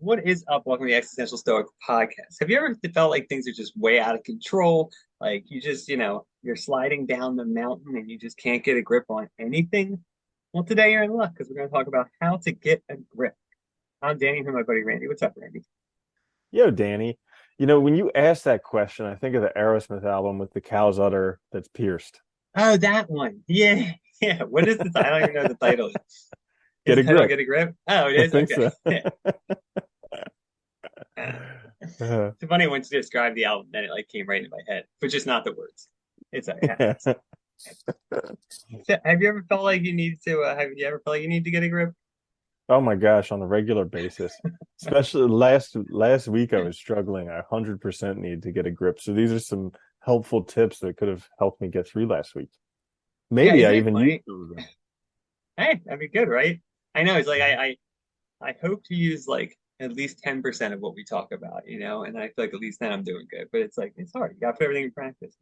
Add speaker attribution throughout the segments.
Speaker 1: What is up? Welcome to the Existential Stoic Podcast. Have you ever felt like things are just way out of control? Like you just, you're sliding down the mountain and you just can't get a grip on anything? Well, today you're in luck because we're going to talk about how to get a grip. I'm Danny from my buddy Randy. What's up, Randy?
Speaker 2: Yo, Danny, when you ask that question, I think of the Aerosmith album with the cow's udder that's pierced.
Speaker 1: Oh, that one. Yeah. Yeah. What is the title? I don't even know the title. Is
Speaker 2: Get
Speaker 1: the
Speaker 2: a
Speaker 1: title
Speaker 2: grip.
Speaker 1: Get a Grip? Oh, it
Speaker 2: I
Speaker 1: is?
Speaker 2: think
Speaker 1: Okay.
Speaker 2: so. Uh,
Speaker 1: It's funny once you described the album, then it like came right into my head, but just not the words. It happens. So, have you ever felt like you need to? Have you ever felt like you need to get a grip?
Speaker 2: oh my gosh, on a regular basis. Especially last week I was struggling. I 100% need to get a grip. So these are some helpful tips that could have helped me get through last week.
Speaker 1: Yeah,
Speaker 2: Maybe
Speaker 1: isn't
Speaker 2: I
Speaker 1: it
Speaker 2: even used
Speaker 1: funny?
Speaker 2: some of them.
Speaker 1: Hey, that'd be good, right? I know. It's like I hope to use like at least 10% of what we talk about, and I feel like at least then I'm doing good. But it's like it's hard. You got to put everything in practice.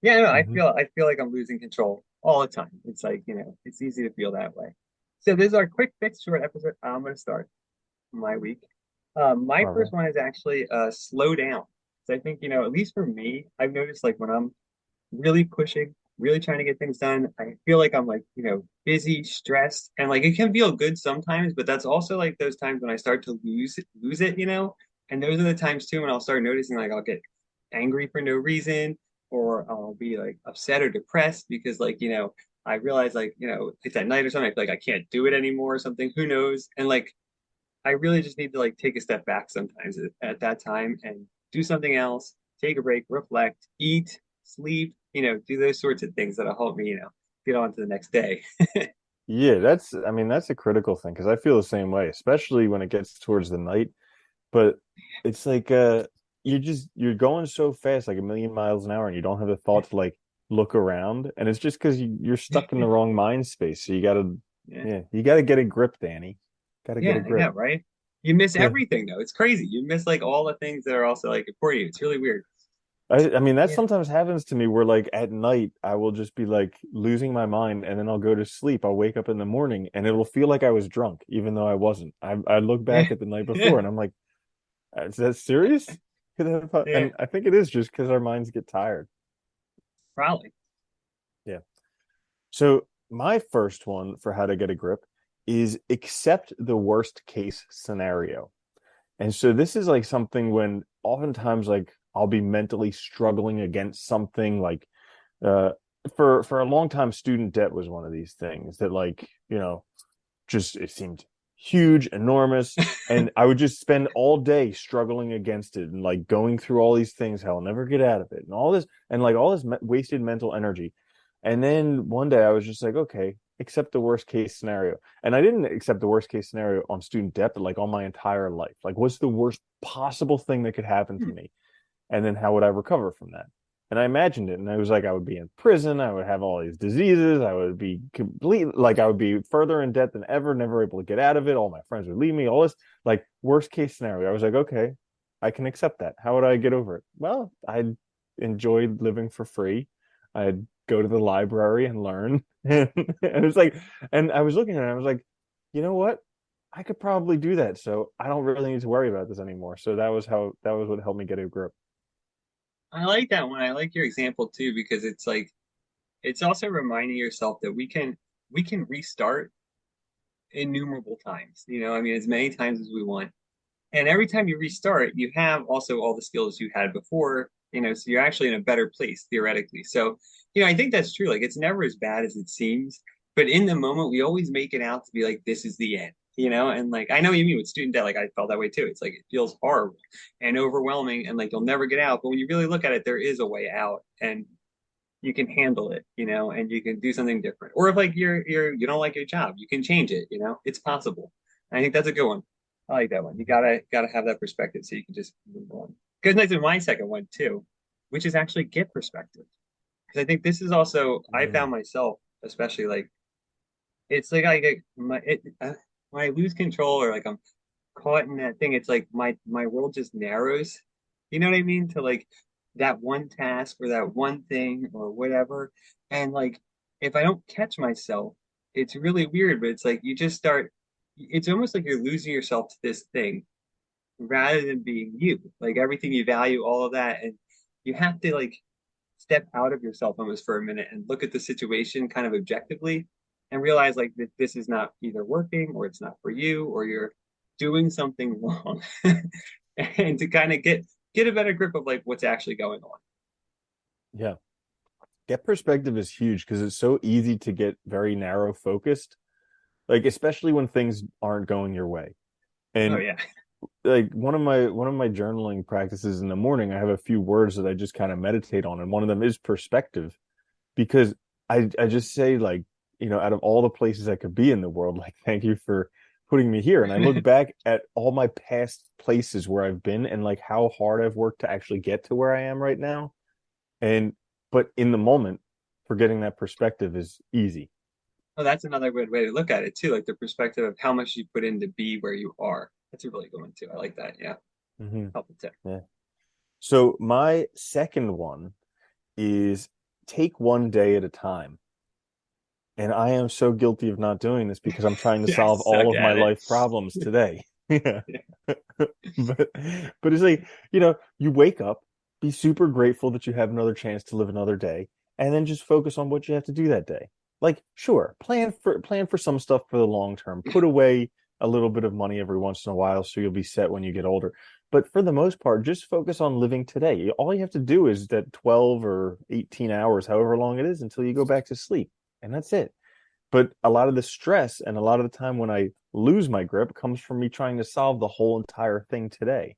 Speaker 1: Yeah, no,
Speaker 2: Mhm.
Speaker 1: I feel like I'm losing control all the time. It's like, it's easy to feel that way. So this is our quick fix short episode. I'm gonna start my week. My
Speaker 2: All right.
Speaker 1: first one is actually slow down. So I think, at least for me, I've noticed like when I'm really pushing, really trying to get things done, I feel like I'm like, busy, stressed, and like it can feel good sometimes, but that's also like those times when I start to lose it. And those are the times too when I'll start noticing like I'll get angry for no reason, or I'll be like upset or depressed because like, I realize like, it's at night or something, I feel like I can't do it anymore or something, who knows? And like I really just need to like take a step back sometimes at that time and do something else, take a break, reflect, eat, sleep, do those sorts of things that'll help me, get on to the next day.
Speaker 2: Yeah, I mean, that's a critical thing because I feel the same way, especially when it gets towards the night. But it's like you're going so fast, like a million miles an hour, and you don't have the thought to like look around, and it's just because you're stuck in the wrong mind space. So
Speaker 1: Yeah.
Speaker 2: you gotta get a grip, Danny. Gotta get a
Speaker 1: Yeah, I know,
Speaker 2: grip.
Speaker 1: right? You miss
Speaker 2: Yeah.
Speaker 1: everything though. It's crazy. You miss like all the things that are also like important to you. It's really weird.
Speaker 2: I mean that
Speaker 1: Yeah.
Speaker 2: sometimes happens to me where like at night I will just be like losing my mind and then I'll go to sleep. I'll wake up in the morning and it'll feel like I was drunk, even though I wasn't. I look
Speaker 1: Yeah.
Speaker 2: back at the night
Speaker 1: Yeah.
Speaker 2: before and I'm like, is that serious?
Speaker 1: Yeah.
Speaker 2: And I think it is just because our minds get tired.
Speaker 1: Probably.
Speaker 2: Yeah. So my first one for how to get a grip is accept the worst case scenario. And so this is like something when oftentimes like I'll be mentally struggling against something like uh for a long time student debt was one of these things that like, just it seemed huge, enormous, and I would just spend all day struggling against it and like going through all these things, hell, never get out of it, and all this wasted mental energy. And then one day I was just like, okay, accept the worst case scenario. And I didn't accept the worst case scenario on student debt, but like on my entire life. Like, what's the worst possible thing that could happen to
Speaker 1: Hmm.
Speaker 2: me? And then how would I recover from that? And I imagined it, and I was like, I would be in prison, I would have all these diseases, I would be complete, like I would be further in debt than ever, never able to get out of it. All my friends would leave me, all this, like worst case scenario. I was like, okay, I can accept that. How would I get over it? Well, I'd enjoy living for free. I'd go to the library and learn. And it's like, and I was looking at it, I was like, you know what? I could probably do that. So I don't really need to worry about this anymore. So that was what helped me get a grip.
Speaker 1: I like that one. I like your example too because it's like it's also reminding yourself that we can restart innumerable times. I mean, as many times as we want. And every time you restart, you have also all the skills you had before, so you're actually in a better place theoretically. So, I think that's true. Like it's never as bad as it seems, but in the moment, we always make it out to be like this is the end. And like I know what you mean with student debt, like I felt that way too. It's like it feels horrible and overwhelming and like you'll never get out. But when you really look at it, there is a way out. And you can handle it, and you can do something different. Or if like you don't like your job, you can change it. It's possible. And I think that's a good one. I like that one. You gotta have that perspective so you can just move on. Because next to my second one too, which is actually get perspective. Because I think this is also I found
Speaker 2: Mm.
Speaker 1: myself, especially like it's like I get when I lose control or like I'm caught in that thing, it's like my world just narrows. You know what I mean? To like that one task or that one thing or whatever. And like if I don't catch myself, it's really weird, but it's like you just start it's almost like you're losing yourself to this thing. rather than being you. Like everything you value, all of that. And you have to like step out of yourself almost for a minute and look at the situation kind of objectively and realize like that this is not either working or it's not for you or you're doing something wrong. And to kind of get a better grip of like what's actually going on.
Speaker 2: Yeah. Get perspective is huge because it's so easy to get very narrow focused, like especially when things aren't going your way.
Speaker 1: Oh
Speaker 2: And
Speaker 1: yeah.
Speaker 2: like one of my journaling practices in the morning, I have a few words that I just kind of meditate on, and one of them is perspective because I just say like, out of all the places I could be in the world, like thank you for putting me here. And I look back at all my past places where I've been and like how hard I've worked to actually get to where I am right now. And but in the moment, forgetting that perspective is easy.
Speaker 1: Oh, that's another good way to look at it too, like the perspective of how much you put in to be where you are. That's a really good one too. I like that. Yeah.
Speaker 2: Hmm.
Speaker 1: Helpful tip.
Speaker 2: Yeah. So my second one is take one day at a time. And I am so guilty of not doing this because I'm trying to
Speaker 1: Yeah, I
Speaker 2: solve all
Speaker 1: suck
Speaker 2: of my
Speaker 1: at it.
Speaker 2: life problems today. Yeah.
Speaker 1: Yeah.
Speaker 2: But but it's like, you wake up, be super grateful that you have another chance to live another day, and then just focus on what you have to do that day. Like, sure, plan for some stuff for the long term. Put away a little bit of money every once in a while so you'll be set when you get older. But for the most part, just focus on living today. All you have to do is that 12 or 18 hours, however long it is, until you go back to sleep. And that's it. But a lot of the stress and a lot of the time when I lose my grip comes from me trying to solve the whole entire thing today.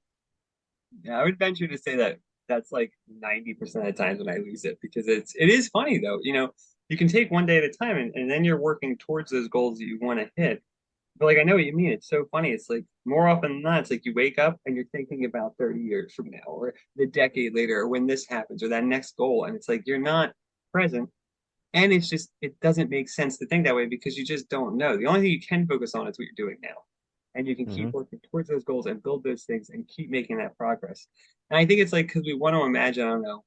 Speaker 1: Yeah, I would venture to say that that's like 90% of the times when I lose it because it is funny though. You can take one day at a time and then you're working towards those goals that you want to hit. But like I know what you mean. It's so funny. It's like more often than not, it's like you wake up and you're thinking about 30 years from now or the decade later or when this happens or that next goal. And it's like you're not present. And it's just it doesn't make sense to think that way because you just don't know. The only thing you can focus on is what you're doing now. And you can keep
Speaker 2: Hmm.
Speaker 1: working towards those goals and build those things and keep making that progress. And I think it's like because we want to imagine, I don't know,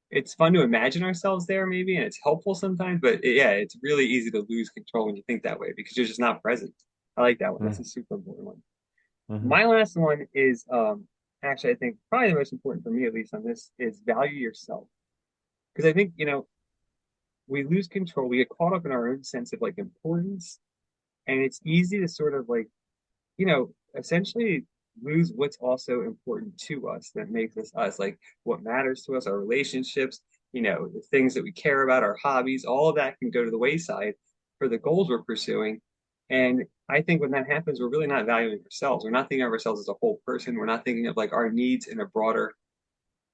Speaker 1: it's fun to imagine ourselves there maybe, and it's helpful sometimes, but yeah, it's really easy to lose control when you think that way because you're just not present. I like that one. That's a super important one.
Speaker 2: Hmm.
Speaker 1: My last one is actually I think probably the most important for me at least on this is value yourself. Because I think, we lose control. We get caught up in our own sense of like importance, and it's easy to sort of like, essentially lose what's also important to us that makes us us, like what matters to us, our relationships, the things that we care about, our hobbies, all of that can go to the wayside for the goals we're pursuing. And I think when that happens, we're really not valuing ourselves. We're not thinking of ourselves as a whole person. We're not thinking of like our needs in a broader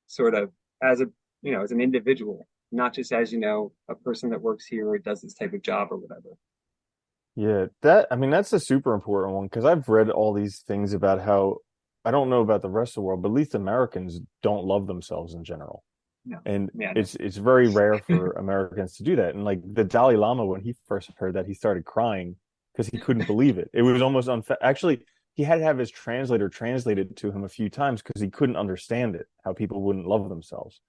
Speaker 1: sort of as a as an individual, not just as a person that works here or does this type of job or whatever.
Speaker 2: Yeah, I mean, that's a super important one because I've read all these things about how I don't know about the rest of the world, but at least Americans don't love themselves in general.
Speaker 1: No,
Speaker 2: And
Speaker 1: yeah, no.
Speaker 2: it's very rare for Americans to do that. And like the Dalai Lama, when he first heard that, he started crying because he couldn't believe it. It was almost unfair. Actually, he had to have his translator translate it to him a few times because he couldn't understand it, how people wouldn't love themselves.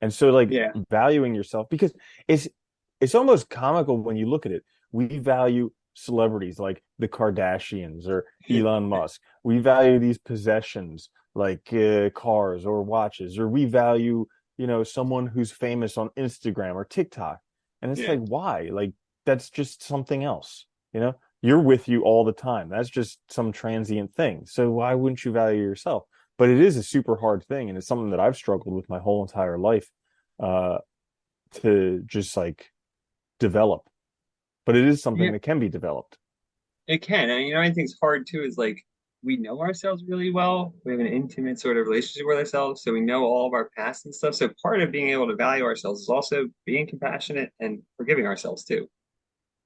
Speaker 2: And so like
Speaker 1: Yeah,
Speaker 2: valuing yourself because it's it's almost comical when you look at it. We value celebrities like the Kardashians or Elon Musk. We value these possessions like cars or watches, or we value, someone who's famous on Instagram or TikTok. And it's
Speaker 1: yeah,
Speaker 2: like, why? Like that's just something else, You're with you all the time. That's just some transient thing. So why wouldn't you value yourself? But it is a super hard thing, and it's something that I've struggled with my whole entire life, uh, to just like develop. But it is something
Speaker 1: yeah.
Speaker 2: that can be developed.
Speaker 1: It can, and I think it's hard too. Is like we know ourselves really well. We have an intimate sort of relationship with ourselves, so we know all of our past and stuff. So part of being able to value ourselves is also being compassionate and forgiving ourselves too,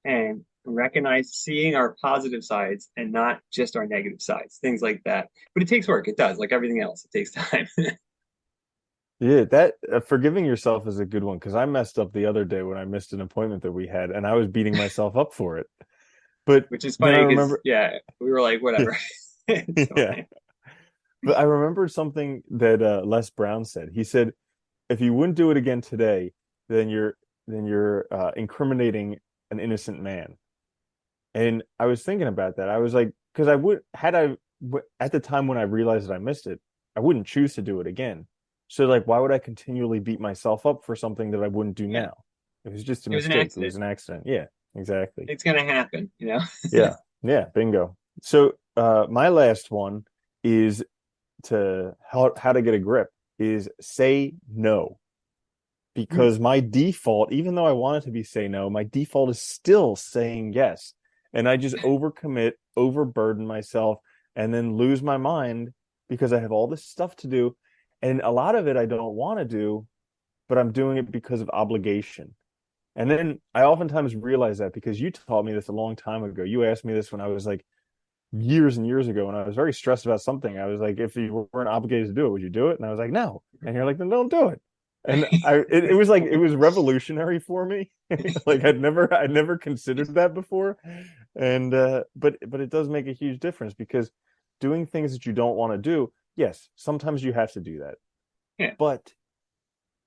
Speaker 1: and recognize seeing our positive sides and not just our negative sides, things like that. But it takes work. It does, like everything else. It takes time.
Speaker 2: Yeah, that forgiving yourself is a good one because I messed up the other day when I missed an appointment that we had, and I was beating myself up for it. But
Speaker 1: Which is
Speaker 2: then I
Speaker 1: funny because
Speaker 2: remember,
Speaker 1: yeah, we were like, whatever. It's
Speaker 2: yeah,
Speaker 1: fine.
Speaker 2: but I remembered something that Les Brown said. He said, "If you wouldn't do it again today, then you're incriminating an innocent man." And I was thinking about that. I was like, because I would had I at the time when I realized that I missed it, I wouldn't choose to do it again. So like, why would I continually beat myself up for something that I wouldn't do
Speaker 1: Yeah,
Speaker 2: now? It was just a
Speaker 1: it was an
Speaker 2: mistake. It was
Speaker 1: accident.
Speaker 2: an accident. Yeah, exactly.
Speaker 1: It's gonna happen, you know.
Speaker 2: Yeah, yeah, bingo. So my last one is to how to get a grip is say no.
Speaker 1: Mm,
Speaker 2: Because my default, even though I want it to be say no, my default is still saying yes. And I just overcommit, overburden myself, and then lose my mind because I have all this stuff to do. And a lot of it I don't want to do, but I'm doing it because of obligation. And then I oftentimes realize that because you taught me this a long time ago. You asked me this when I was like years and years ago when I was very stressed about something. I was like, if you weren't obligated to do it, would you do it? And I was like, no. And you're like, then don't do it. And it was like it was revolutionary for me. Like I'd never considered that before. And but it does make a huge difference because doing things that you don't want to do, yes, sometimes you have to do that.
Speaker 1: yeah,
Speaker 2: But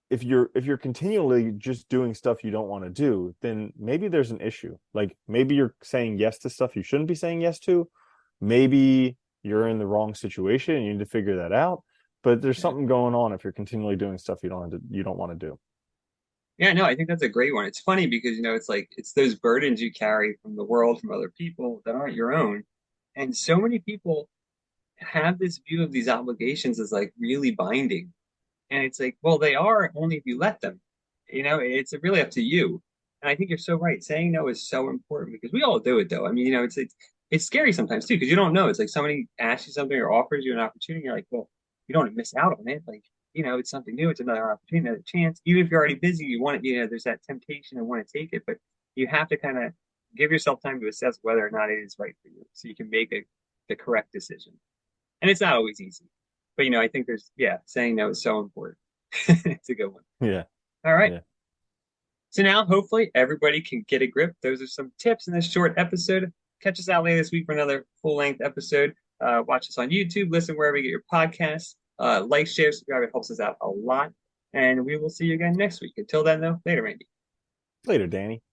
Speaker 2: if you're continually just doing stuff you don't want to do, then maybe there's an issue. Like maybe you're saying yes to stuff you shouldn't be saying yes to. Maybe you're in the wrong situation and you need to figure that out. But there's
Speaker 1: yeah.
Speaker 2: something going on if you're continually doing stuff you don't want to do.
Speaker 1: Yeah, no, I think that's a great one. It's funny because, it's like it's those burdens you carry from the world, from other people that aren't your own. And so many people have this view of these obligations as like really binding. And it's like, well, they are only if you let them. It's really up to you. And I think you're so right. Saying no is so important because we all do it though. I mean, it's scary sometimes too because you don't know. It's like somebody asks you something or offers you an opportunity. You're like, well, you don't want to miss out on it. Like, it's something new. It's another opportunity, another chance. Even if you're already busy, you want it. There's that temptation and want to take it, but you have to kind of give yourself time to assess whether or not it is right for you, so you can make the correct decision. And it's not always easy, but I think saying no is so important. It's a good one.
Speaker 2: Yeah.
Speaker 1: All right.
Speaker 2: Yeah.
Speaker 1: So now hopefully everybody can get a grip. Those are some tips in this short episode. Catch us out later this week for another full length episode. Watch us on YouTube, listen wherever you get your podcasts. Like, share, subscribe. It helps us out a lot. And we will see you again next week. Until then, though, later, Randy.
Speaker 2: Later, Danny.